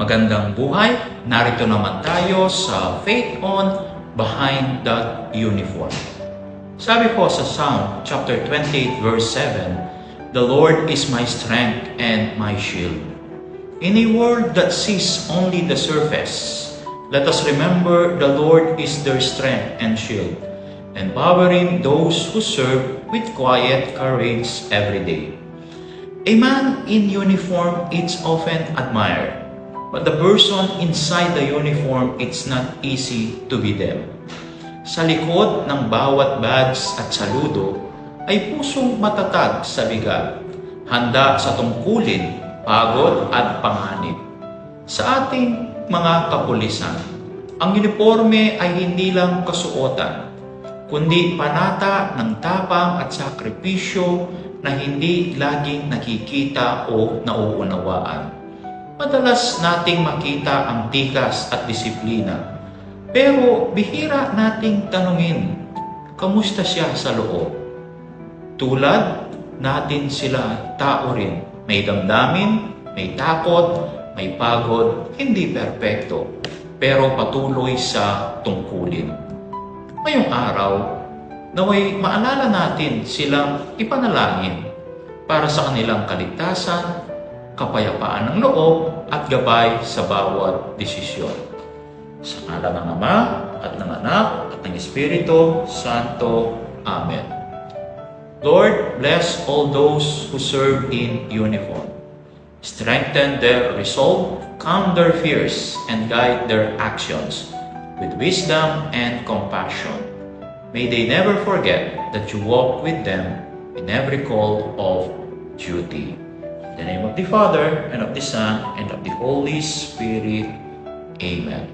Magandang buhay! Narito naman tayo sa Faith On Behind That Uniform. Sabi po sa Psalm chapter 28 verse 7, "The Lord is my strength and my shield." In a world that sees only the surface, let us remember the Lord is their strength and shield, empowering those who serve with quiet courage every day. A man in uniform is often admired, but the person inside the uniform, it's not easy to be them. Sa likod ng bawat badge at saludo ay pusong matatag sa bigat, handa sa tungkulin, pagod at panganib. Sa ating mga kapulisan, ang uniforme ay hindi lang kasuotan, kundi panata ng tapang at sakripisyo na hindi laging nakikita o nauunawaan. Madalas nating makita ang tikas at disiplina, pero bihira nating tanungin, kamusta siya sa loob? Tulad natin sila, tao rin. May damdamin, may takot, may pagod, hindi perpekto, pero patuloy sa tungkulin. Ngayong araw, naway maalala natin silang ipanalangin para sa kanilang kaligtasan, kapayapaan ng loob at gabay sa bawat desisyon. Sa ngalan ng Ama at ng Anak at ng Espiritu Santo. Amen. Lord, bless all those who serve in uniform. Strengthen their resolve, calm their fears, and guide their actions with wisdom and compassion. May they never forget that you walk with them in every call of duty. In the name of the Father, and of the Son, and of the Holy Spirit. Amen.